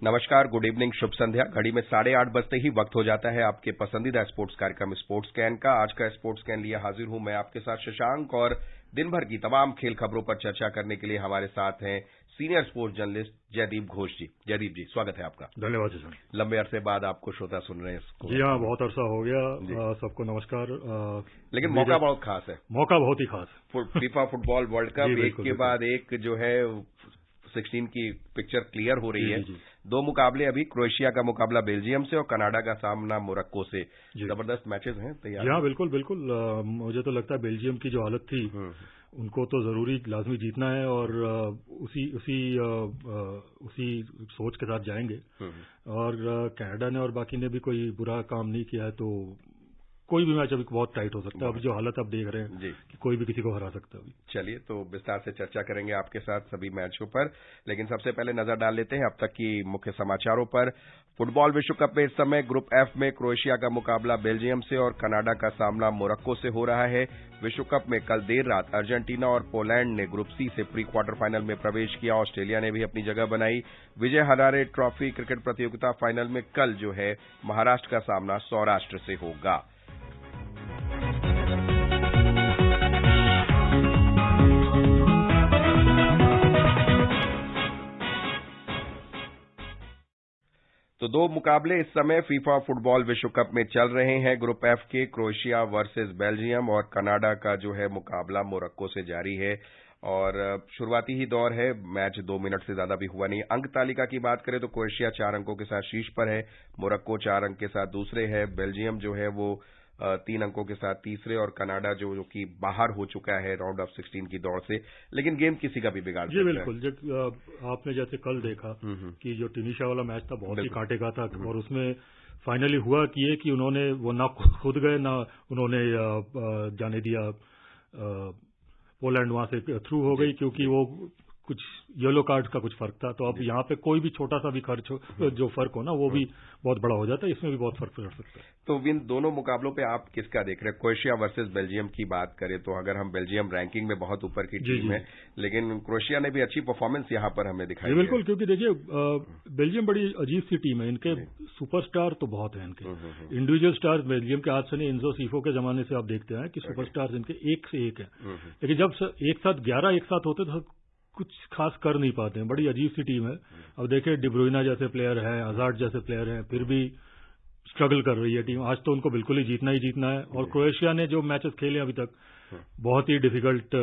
नमस्कार, good evening, शुभ संध्या। घड़ी में 8:30 बजते ही वक्त हो जाता है आपके पसंदीदा स्पोर्ट्स कार्यक्रम स्पोर्ट्स कैन का। आज का स्पोर्ट्स कैन लिए हाजिर हूं मैं आपके साथ शशांक, और दिन भर की तमाम खेल खबरों पर चर्चा करने के लिए हमारे साथ हैं senior sports journalist Jaydeep Ghosh ji. Jaydeep ji, स्वागत है आपका। धन्यवाद जी। लंबे अरसे बाद आपको श्रोता सुन रहे हैं। जी हाँ, बहुत अरसा हो गया। सबको नमस्कार। लेकिन मौका बहुत खास है। मौका बहुत ही खास है। फीफा फुटबॉल वर्ल्ड कप एक के बाद एक जो है 16 की पिक्चर क्लियर हो रही है। दो मुकाबले अभी, क्रोएशिया का मुकाबला बेल्जियम से और कनाडा का सामना मोरक्को से। जबरदस्त मैचेस हैं तैयार। हाँ, बिल्कुल बिल्कुल। मुझे तो लगता है बेल्जियम की जो हालत थी उनको तो जरूरी लाजमी जीतना है, और उसी सोच के साथ जाएंगे। और कनाडा ने और बाकी ने भी कोई बुरा काम नहीं किया है, तो कोई भी मैच अभी बहुत टाइट हो सकता है। अभी जो हालत आप देख रहे हैं कि कोई भी किसी को हरा सकता है अभी। चलिए, तो विस्तार से चर्चा करेंगे आपके साथ सभी मैचों पर, लेकिन सबसे पहले नजर डाल लेते हैं अब तक की मुख्य समाचारों पर। फुटबॉल विश्व कप में इस समय ग्रुप एफ में क्रोएशिया का मुकाबला बेल्जियम से और कनाडा का सामना मोरक्को से हो रहा है। विश्व कप में कल देर रात अर्जेंटीना और पोलैंड ने ग्रुप सी से प्री क्वार्टर फाइनल में प्रवेश किया। ऑस्ट्रेलिया ने भी अपनी जगह बनाई। विजय हजारे ट्रॉफी क्रिकेट प्रतियोगिता फाइनल में कल जो है महाराष्ट्र का सामना सौराष्ट्र से होगा। तो दो मुकाबले इस समय फीफा फुटबॉल विश्व कप में चल रहे हैं। ग्रुप एफ के क्रोएशिया वर्सेस बेल्जियम और कनाडा का जो है मुकाबला मोरक्को से जारी है, और शुरुआती ही दौर है। मैच 2 मिनट से ज्यादा भी हुआ नहीं। अंक तालिका की बात करें तो क्रोएशिया 4 अंकों के साथ शीर्ष पर है, मोरक्को 4 अंक के साथ दूसरे है, बेल्जियम जो है वो 3 अंकों के साथ तीसरे, और कनाडा जो कि बाहर हो चुका है राउंड ऑफ 16 की दौड़ से। लेकिन गेम किसी का भी बिगाड़ सकता है। जी बिल्कुल। आपने जैसे कल देखा कि जो ट्यूनीशिया वाला मैच था बहुत ही कांटे का था, और उसमें फाइनली हुआ कि उन्होंने वो ना खुद गए ना उन्होंने जाने दिया। पोलैंड वहां से थ्रू हो गई, क्योंकि वो कुछ येलो कार्ड का कुछ फर्क था। तो अब यहाँ पे कोई भी छोटा सा भी खर्च हो, जो फर्क हो ना, वो भी बहुत बड़ा हो जाता है। इसमें भी बहुत फर्क पड़ सकता है। तो इन दोनों मुकाबलों पे आप किसका देख रहे हैं? क्रोएशिया वर्सेस बेल्जियम की बात करें तो अगर हम बेल्जियम रैंकिंग में बहुत ऊपर की टीम है, लेकिन क्रोएशिया ने भी अच्छी परफॉर्मेंस यहाँ पर हमें दिखाई। बिल्कुल, क्योंकि देखिए बेल्जियम बड़ी अजीब सी टीम है। इनके सुपरस्टार तो बहुत है। इनके इंडिविजुअल स्टार बेल्जियम के आज से नहीं, इन्जो सीफो के जमाने से आप देखते हैं कि सुपरस्टार इनके एक से एक है। लेकिन जब एक साथ 11 एक साथ होते तो कुछ खास कर नहीं पाते हैं। बड़ी अजीब सी टीम है। अब देखिए डी ब्रुइना जैसे प्लेयर हैं, हजार्ड जैसे प्लेयर हैं, फिर भी स्ट्रगल कर रही है टीम। आज तो उनको बिल्कुल ही जीतना है। और क्रोएशिया ने जो मैचेस खेले अभी तक बहुत ही डिफिकल्ट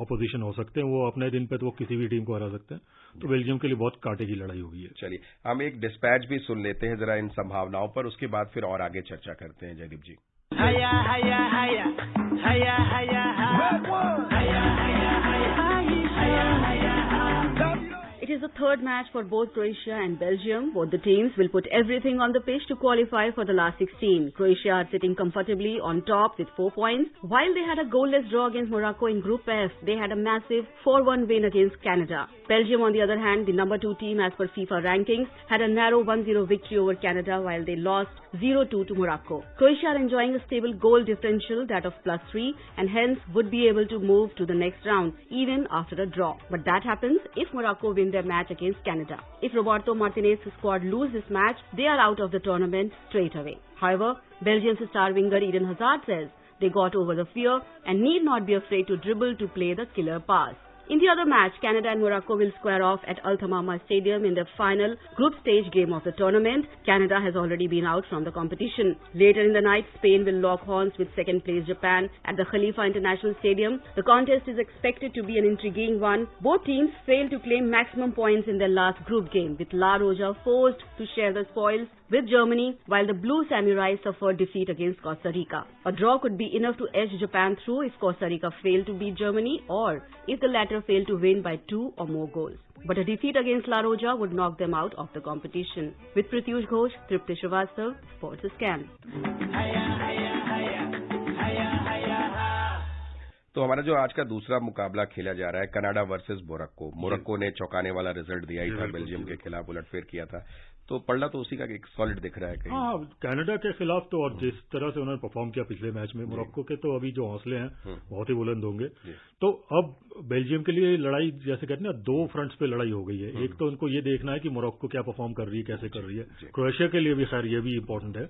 ऑपोजिशन हो सकते हैं। वो अपने दिन पे तो वो किसी भी टीम को हरा सकते हैं। तो बेल्जियम के लिए बहुत कांटे की लड़ाई होगी। चलिए, हम एक डिस्पैच भी सुन लेते हैं जरा इन संभावनाओं पर, उसके बाद फिर और आगे चर्चा करते हैं। जयदीप जी। Hiya, hiya, hiya, hiya, hiya, It is the third match for both Croatia and Belgium. Both the teams will put everything on the pitch to qualify for the last 16. Croatia are sitting comfortably on top with 4 points. While they had a goalless draw against Morocco in Group F, they had a massive 4-1 win against Canada. Belgium, on the other hand, the number 2 team as per FIFA rankings, had a narrow 1-0 victory over Canada while they lost 0-2 to Morocco. Croatia are enjoying a stable goal differential, that of +3, and hence would be able to move to the next round, even after a draw. But that happens if Morocco win their match against Canada. If Roberto Martinez's squad lose this match, they are out of the tournament straight away. However, Belgium's star winger Eden Hazard says they got over the fear and need not be afraid to dribble to play the killer pass. In the other match, Canada and Morocco will square off at Altamaha Stadium in the final group stage game of the tournament. Canada has already been out from the competition. Later in the night, Spain will lock horns with second place Japan at the Khalifa International Stadium. The contest is expected to be an intriguing one. Both teams failed to claim maximum points in their last group game, with La Roja forced to share the spoils with Germany, while the Blue Samurai suffered defeat against Costa Rica. A draw could be enough to edge Japan through if Costa Rica failed to beat Germany, or if the latter failed to win by 2 or more goals. But a defeat against La Roja would knock them out of the competition. With Pratyush Ghosh, Tripti Srivastav, Sports Scan. तो हमारा जो आज का दूसरा मुकाबला खेला जा रहा है कनाडा वर्सेस मोरक्को ने चौंकाने वाला रिजल्ट दिया ही था, बेल्जियम के खिलाफ उलटफेर किया था, तो पड़ना तो उसी का एक सॉलिड दिख रहा है कहीं। हाँ, कनाडा के खिलाफ तो और जिस तरह से उन्होंने परफॉर्म किया पिछले मैच में, मोरक्को के तो अभी जो हौसले हैं बहुत ही बुलंद होंगे। तो अब बेल्जियम के लिए लड़ाई, जैसे कहते हैं ना, दो फ्रंट्स पे लड़ाई हो गई है। एक तो उनको ये देखना है कि मोरक्को क्या परफॉर्म कर रही है, कैसे कर रही है। क्रोएशिया के लिए भी खैर ये भी इंपॉर्टेंट है।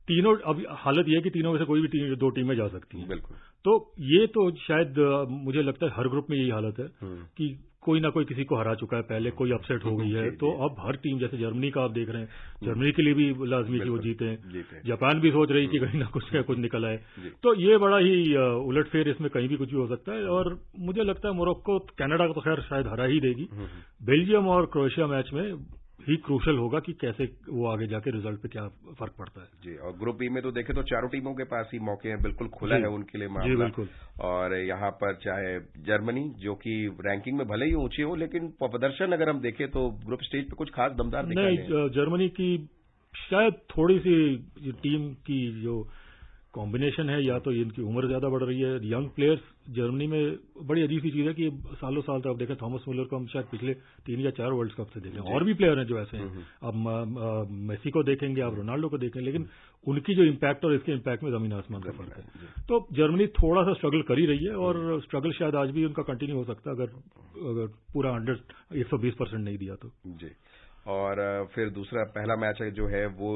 तीनों, अब हालत यह है कि तीनों में से कोई भी दो टीमें जा सकती हैं। बिल्कुल। तो ये तो शायद मुझे लगता है हर ग्रुप में यही हालत है कि कोई ना कोई किसी को हरा चुका है पहले, कोई अपसेट हो गई है। तो अब हर टीम, जैसे जर्मनी का आप देख रहे हैं, जर्मनी के लिए भी लाजमी कि वो जीते। जापान भी सोच रही कि कहीं ना कुछ निकल आए। तो ये बड़ा ही उलटफेर, इसमें कहीं भी कुछ भी हो सकता है। और मुझे लगता है मोरक्को कनाडा को तो खैर शायद हरा ही देगी। बेल्जियम और क्रोएशिया मैच में ही क्रूशल होगा कि कैसे वो आगे जाके रिजल्ट पे क्या फर्क पड़ता है। जी, और ग्रुप बी में तो देखें तो चारों टीमों के पास ही मौके हैं, बिल्कुल खुला है उनके लिए मामला। जी बिल्कुल। और यहाँ पर चाहे जर्मनी, जो कि रैंकिंग में भले ही ऊंची हो, लेकिन प्रदर्शन अगर हम देखें तो ग्रुप स्टेज पे कुछ खास दमदार दिखा नहीं। जर्मनी की शायद थोड़ी सी टीम की जो कॉम्बिनेशन है, या तो इनकी उम्र ज्यादा बढ़ रही है। यंग प्लेयर्स जर्मनी में बड़ी अजीब सी चीज है कि सालों साल तक आप देखें, थॉमस मुलर को हम शायद पिछले 3 या 4 वर्ल्ड कप से देखें। और भी प्लेयर हैं जो ऐसे हैं। अब मेसी को देखेंगे, आप रोनाल्डो को देखें, लेकिन उनकी जो इम्पैक्ट और इसके इम्पैक्ट में जमीन आसमान का फर्क है। तो जर्मनी थोड़ा सा स्ट्रगल कर ही रही है, और स्ट्रगल शायद आज भी उनका कंटिन्यू हो सकता है अगर पूरा 120% नहीं दिया तो। जी। और फिर दूसरा पहला मैच जो है वो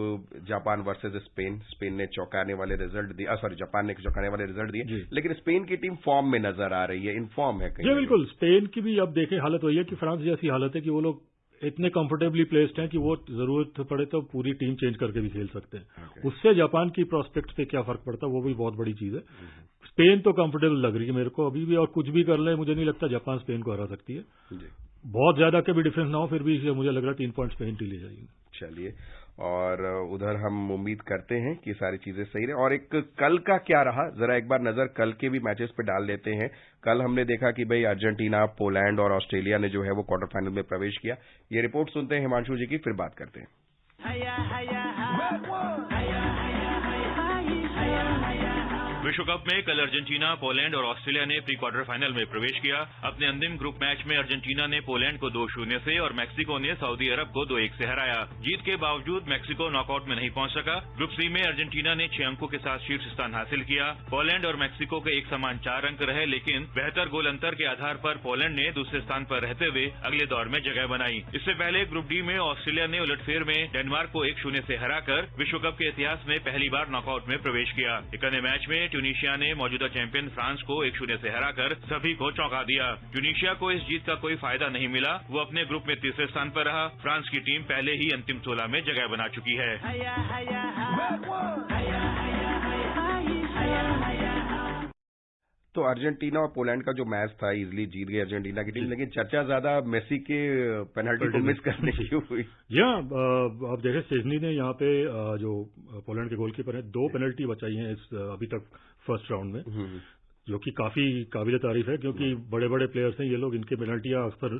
जापान वर्सेस स्पेन ने चौंकाने वाले रिजल्ट दिए। जापान ने चौंकाने वाले रिजल्ट दिए, लेकिन स्पेन की टीम फॉर्म में नजर आ रही है, इन फॉर्म है कहीं। जी बिल्कुल। स्पेन की भी अब देखें हालत वही है कि फ्रांस जैसी हालत है कि वो लोग इतने कंफर्टेबली प्लेस्ड हैं कि वो जरूरत पड़े तो पूरी टीम चेंज करके भी खेल सकते हैं। उससे जापान की प्रोस्पेक्ट पे क्या फर्क पड़ता है, वो भी बहुत बड़ी चीज है। स्पेन तो कंफर्टेबल लग रही है मेरे को अभी भी, और कुछ भी कर ले मुझे नहीं लगता जापान स्पेन को हरा सकती है। बहुत ज्यादा के भी डिफरेंस ना हो, फिर भी मुझे लग रहा है 3 पॉइंट स्पेन की ले जाएगी। चलिए, और उधर हम उम्मीद करते हैं कि सारी चीजें सही रहे। और एक कल का क्या रहा, जरा एक बार नजर कल के भी मैचेस पे डाल लेते हैं। कल हमने देखा कि भाई अर्जेंटीना, पोलैंड और ऑस्ट्रेलिया ने जो है वो क्वार्टर फाइनल में प्रवेश किया। ये रिपोर्ट सुनते हैं हिमांशु जी की, फिर बात करते हैं। विश्व कप में कल अर्जेंटीना, पोलैंड और ऑस्ट्रेलिया ने प्री क्वार्टर फाइनल में प्रवेश किया। अपने अंतिम ग्रुप मैच में अर्जेंटीना ने पोलैंड को 2-0 से और मैक्सिको ने सऊदी अरब को 2-1 से हराया। जीत के बावजूद मैक्सिको नॉकआउट में नहीं पहुंच सका। ग्रुप सी में अर्जेंटीना ने 6 अंकों के साथ शीर्ष स्थान हासिल किया। पोलैंड और मैक्सिको के एक समान 4 अंक रहे, लेकिन बेहतर गोल अंतर के आधार पर पोलैंड ने दूसरे स्थान पर रहते हुए अगले दौर में जगह बनाई। इससे पहले ग्रुप डी में ऑस्ट्रेलिया ने उलटफेर में डेनमार्क को 1-0 से हराकर विश्व कप के इतिहास में पहली बार नॉकआउट में प्रवेश किया। एक अन्य मैच में ट्यूनीशिया ने मौजूदा चैंपियन फ्रांस को 1-0 से हराकर सभी को चौंका दिया। ट्यूनीशिया को इस जीत का कोई फायदा नहीं मिला, वो अपने ग्रुप में तीसरे स्थान पर रहा। फ्रांस की टीम पहले ही अंतिम 16 में जगह बना चुकी है। तो अर्जेंटीना और पोलैंड का जो मैच था, इजीली जीत गई अर्जेंटीना की टीम, लेकिन चर्चा ज्यादा मेसी के पेनल्टी को मिस करने की हुई। आप देखें, सेजनी ने यहाँ पे जो पोलैंड के गोलकीपर है, 2 पेनल्टी बचाई हैं इस अभी तक फर्स्ट राउंड में, जो कि काफी काबिल तारीफ है, क्योंकि बड़े बड़े प्लेयर्स हैं ये लोग, इनके पेनल्टियां अक्सर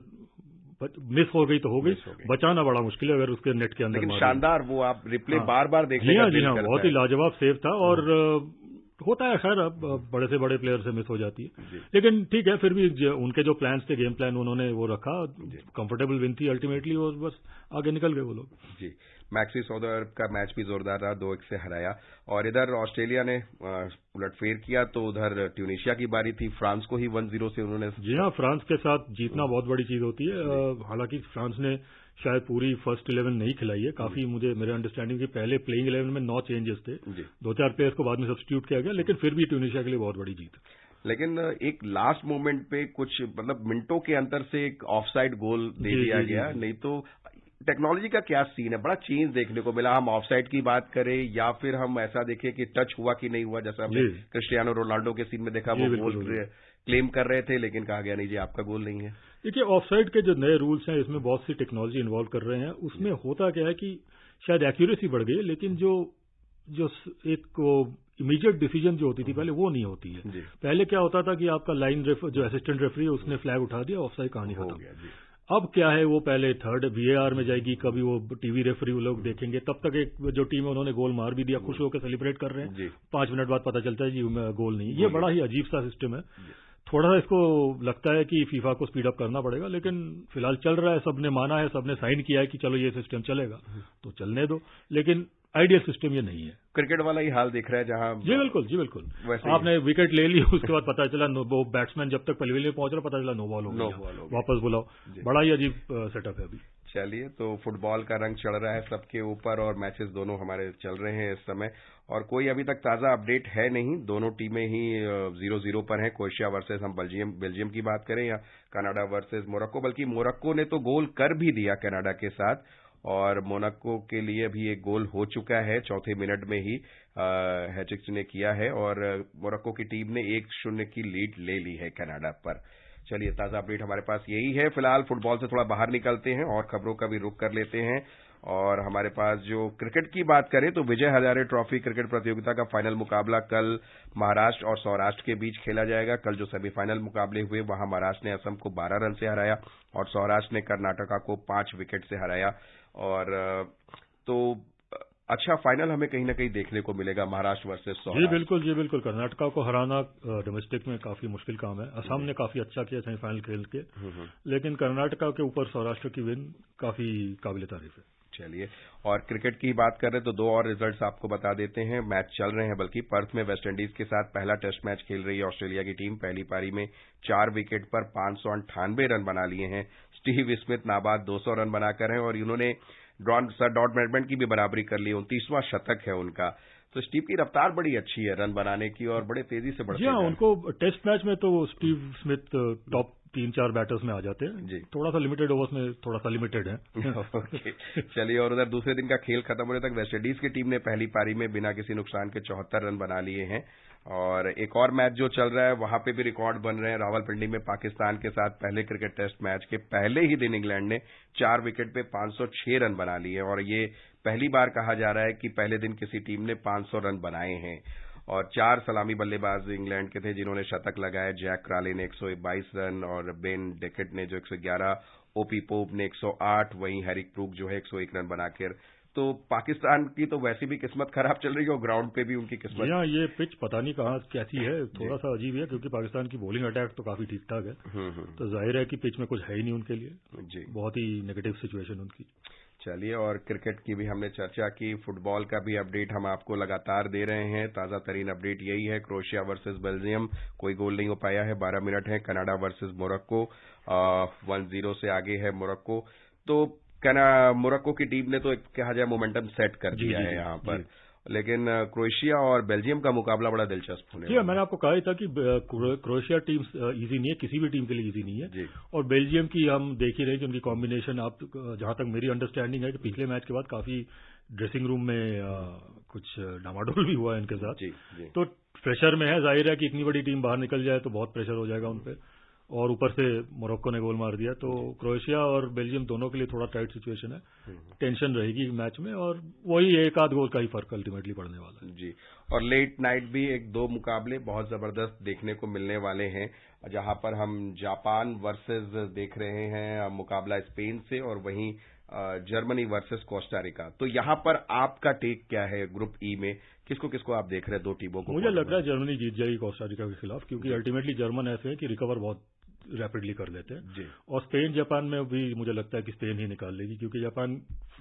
मिस हो गई तो हो गई, बचाना बड़ा मुश्किल है अगर उसके नेट के अंदर। लेकिन शानदार, वो आप रिप्ले बार बार देखने का दिल करता है। बहुत ही लाजवाब सेव था, और होता है खैर, अब बड़े से बड़े प्लेयर से मिस हो जाती है, लेकिन ठीक है, फिर भी उनके जो प्लान्स थे, गेम प्लान उन्होंने वो रखा, कंफर्टेबल विन थी अल्टीमेटली, और बस आगे निकल गए वो लोग। जी, मैक्सी सऊदी अरब का मैच भी जोरदार रहा, 2-1 से हराया। और इधर ऑस्ट्रेलिया ने उलटफेर किया, तो उधर ट्यूनीशिया की बारी थी, फ्रांस को ही 1-0 से उन्होंने। जी हाँ, फ्रांस के साथ जीतना बहुत बड़ी चीज होती है। हालांकि फ्रांस ने शायद पूरी फर्स्ट 11 नहीं खिलाई है, काफी मेरे अंडरस्टैंडिंग के पहले प्लेइंग 11 में 9 चेंजेस थे, 2-4 प्लेयर्स को बाद में सब्स्टिट्यूट किया गया, लेकिन फिर भी ट्यूनीशिया के लिए बहुत बड़ी जीत। लेकिन एक लास्ट मोमेंट पे कुछ मिनटों के अंतर से एक ऑफसाइड गोल दे दिया गया, नहीं तो टेक्नोलॉजी का क्या सीन है, बड़ा चेंज देखने को मिला। हम ऑफसाइड की बात करें या फिर हम ऐसा देखें कि टच हुआ कि नहीं हुआ, जैसा हमने क्रिस्टियानो रोनाल्डो के सीन में देखा, वो गोल क्लेम कर रहे थे, लेकिन कहा गया नहीं जी आपका गोल नहीं है। देखिए, ऑफसाइड के जो नए रूल्स हैं, इसमें बहुत सी टेक्नोलॉजी इन्वॉल्व कर रहे हैं। उसमें होता क्या है कि शायद एक्यूरेसी बढ़ गई, लेकिन जो एक इमीडिएट डिसीजन जो होती थी पहले, वो नहीं होती है। पहले क्या होता था कि आपका लाइन जो असिस्टेंट रेफरी, उसने फ्लैग उठा दिया, ऑफसाइड कहानी खत्म। अब क्या है, वो पहले थर्ड VAR में जाएगी, कभी वो टीवी रेफरी वो लोग देखेंगे, तब तक एक जो टीम है उन्होंने गोल मार भी दिया, खुश होकर सेलिब्रेट कर रहे हैं, 5 मिनट बाद पता चलता है जी गोल नहीं। ये बड़ा ही अजीब सा सिस्टम है। थोड़ा सा इसको लगता है कि फीफा को स्पीड अप करना पड़ेगा, लेकिन फिलहाल चल रहा है, सबने माना है, सबने साइन किया है कि चलो ये सिस्टम चलेगा तो चलने दो, लेकिन आइडियल सिस्टम ये नहीं है। क्रिकेट वाला ही हाल दिख रहा है जहां जी बिल्कुल आपने विकेट ले ली, उसके बाद पता चला वो बैट्समैन जब तक पहले पहुंच रहा पता चला नो बॉल हो गया, वापस बुलाओ, बड़ा ही अजीब सेटअप है अभी। चलिए, तो फुटबॉल का रंग चढ़ रहा है सबके ऊपर और मैचेस दोनों हमारे चल रहे हैं इस समय, और कोई अभी तक ताजा अपडेट है नहीं। दोनों टीमें ही 0-0 पर हैं। क्रोएशिया वर्सेस हम बेल्जियम की बात करें या कनाडा वर्सेस मोरक्को, बल्कि मोरक्को ने तो गोल कर भी दिया कनाडा के साथ, और मोनाको के लिए भी एक गोल हो चुका है, चौथे मिनट में ही हैट्रिक ने किया है, और मोरक्को की टीम ने 1-0 की लीड ले ली है कनाडा पर। चलिए, ताजा अपडेट हमारे पास यही है। फिलहाल फुटबॉल से थोड़ा बाहर निकलते हैं और खबरों का भी रुख कर लेते हैं, और हमारे पास जो क्रिकेट की बात करें तो विजय हजारे ट्रॉफी क्रिकेट प्रतियोगिता का फाइनल मुकाबला कल महाराष्ट्र और सौराष्ट्र के बीच खेला जाएगा। कल जो सेमीफाइनल मुकाबले हुए वहां महाराष्ट्र ने असम को 12 रन से हराया और सौराष्ट्र ने कर्नाटका को 5 विकेट से हराया, और तो अच्छा फाइनल हमें कहीं न कहीं देखने को मिलेगा महाराष्ट्र वर्सेस सौराष्ट्र। जी बिल्कुल कर्नाटका को हराना डोमेस्टिक में काफी मुश्किल काम है। असम ने काफी अच्छा किया सेमीफाइनल खेल के, लेकिन कर्नाटका के ऊपर सौराष्ट्र की विन काफी काबिल तारीफ है। चलिए, और क्रिकेट की बात करें तो दो और रिजल्ट्स आपको बता देते हैं। मैच चल रहे हैं, बल्कि पर्थ में वेस्टइंडीज के साथ पहला टेस्ट मैच खेल रही है ऑस्ट्रेलिया की टीम। पहली पारी में 4 विकेट पर 598 रन बना लिए हैं। स्टीव स्मिथ नाबाद 200 रन बनाकर हैं, और इन्होंने सर डॉट ब्रैडमैन की भी बराबरी कर ली, 29वां शतक है उनका। तो स्टीव की रफ्तार बड़ी अच्छी है रन बनाने की, और बड़े तेजी से बढ़ते हैं। उनको टेस्ट मैच में तो स्टीव स्मिथ टॉप 3-4 बैटर्स में आ जाते हैं जी। थोड़ा सा लिमिटेड ओवर्स में थोड़ा सा लिमिटेड है। चलिए, और उधर दूसरे दिन का खेल खत्म होने तक वेस्टइंडीज की टीम ने पहली पारी में बिना किसी नुकसान के 74 रन बना लिए हैं, और एक और मैच जो चल रहा है वहां पे भी रिकॉर्ड बन रहे हैं। रावलपिंडी में पाकिस्तान के साथ पहले क्रिकेट टेस्ट मैच के पहले ही दिन इंग्लैंड ने 4 विकेट पे 506 रन बना लिए, और ये पहली बार कहा जा रहा है कि पहले दिन किसी टीम ने 500 रन बनाए हैं। और 4 सलामी बल्लेबाज इंग्लैंड के थे जिन्होंने शतक लगाए। जैक क्राले ने 122 रन, और बेन डेकेट ने जो 111, ओपी पोप ने 108, वहीं हैरिक ब्रूक जो है 101 रन बनाकर। तो पाकिस्तान की तो वैसी भी किस्मत खराब चल रही है, और ग्राउंड पे भी उनकी किस्मत। ये पिच पता नहीं कहाँ कैसी है, थोड़ा सा अजीब है, क्योंकि पाकिस्तान की बॉलिंग अटैक तो काफी ठीक ठाक है, तो जाहिर है कि पिच में कुछ है ही नहीं उनके लिए जी, बहुत ही नेगेटिव सिचुएशन उनकी। चलिए, और क्रिकेट की भी हमने चर्चा की, फुटबॉल का भी अपडेट हम आपको लगातार दे रहे हैं। ताजा तरीन अपडेट यही है, क्रोएशिया वर्सेस बेल्जियम कोई गोल नहीं हो पाया है, 12 मिनट है। कनाडा वर्सेस मोरक्को 1-0 से आगे है मोरक्को। तो मोरक्को की टीम ने तो एक कहा जाए मोमेंटम सेट कर दिया है यहाँ पर, लेकिन क्रोएशिया और बेल्जियम का मुकाबला बड़ा दिलचस्प होने वाला है। मैंने आपको कहा ही था कि क्रोएशिया टीम इजी नहीं है, किसी भी टीम के लिए इजी नहीं है, और बेल्जियम की हम देख ही रहे कि उनकी कॉम्बिनेशन, आप जहां तक मेरी अंडरस्टैंडिंग है कि पिछले मैच के बाद काफी ड्रेसिंग रूम में कुछ डामाडोल भी हुआ है इनके साथ जी। तो प्रेशर में है, जाहिर है कि इतनी बड़ी टीम बाहर निकल जाए तो बहुत प्रेशर हो जाएगा उन पर, और ऊपर से मोरक्को ने गोल मार दिया, तो क्रोएशिया और बेल्जियम दोनों के लिए थोड़ा टाइट सिचुएशन है, टेंशन रहेगी मैच में, और वही एक आध गोल का ही फर्क अल्टीमेटली पड़ने वाला है जी। और लेट नाइट भी 1-2 मुकाबले बहुत जबरदस्त देखने को मिलने वाले हैं, जहां पर हम जापान वर्सेस देख रहे हैं मुकाबला स्पेन से, और वहीं जर्मनी वर्सेस कोस्टारिका। तो यहाँ पर आपका टेक क्या है ग्रुप ई में, किसको आप देख रहे हैं दो टीमों को? मुझे लग रहा है जर्मनी जीत जाएगी कोस्टारिका के खिलाफ, क्योंकि अल्टीमेटली जर्मन ऐसे है कि रिकवर बहुत रैपिडली कर लेते हैं जी। और स्पेन जापान में भी मुझे लगता है कि स्पेन ही निकाल लेगी, क्योंकि जापान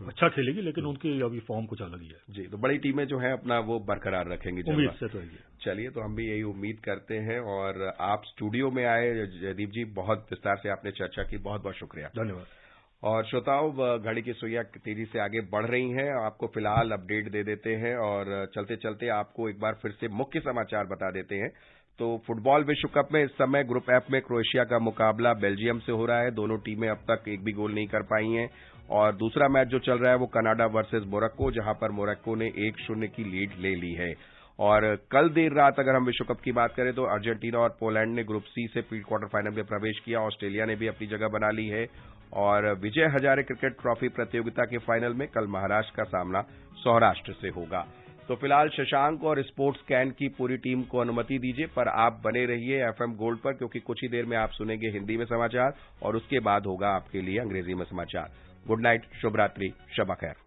अच्छा खेलेगी, लेकिन उनकी अभी फॉर्म कुछ अलग ही है जी। तो बड़ी टीमें जो है अपना वो बरकरार रखेंगी, उम्मीद से तो है। चलिए, तो हम भी यही उम्मीद करते हैं, और आप स्टूडियो में आए जयदीप जी, बहुत विस्तार से आपने चर्चा की, बहुत बहुत शुक्रिया, धन्यवाद। और श्रोताओं, घड़ी की सुइयां तेजी से आगे बढ़ रही हैं, आपको फिलहाल अपडेट दे देते हैं, और चलते चलते आपको एक बार फिर से मुख्य समाचार बता देते हैं। तो फुटबॉल विश्व कप में इस समय ग्रुप एफ में क्रोएशिया का मुकाबला बेल्जियम से हो रहा है। दोनों टीमें अब तक एक भी गोल नहीं कर पाई हैं, और दूसरा मैच जो चल रहा है वो कनाडा वर्सेस मोरक्को, जहां पर मोरक्को ने 1-0 की लीड ले ली है। और कल देर रात अगर हम विश्व कप की बात करें तो अर्जेंटीना और पोलैंड ने ग्रुप सी से प्री क्वार्टर फाइनल में प्रवेश किया। ऑस्ट्रेलिया ने भी अपनी जगह बना ली है, और विजय हजारे क्रिकेट ट्रॉफी प्रतियोगिता के फाइनल में कल महाराष्ट्र का सामना सौराष्ट्र से होगा। तो फिलहाल शशांक और स्पोर्ट्स कैन की पूरी टीम को अनुमति दीजिए, पर आप बने रहिए एफएम गोल्ड पर, क्योंकि कुछ ही देर में आप सुनेंगे हिंदी में समाचार, और उसके बाद होगा आपके लिए अंग्रेजी में समाचार। गुड नाइट, शुभ रात्रि, शब खैर।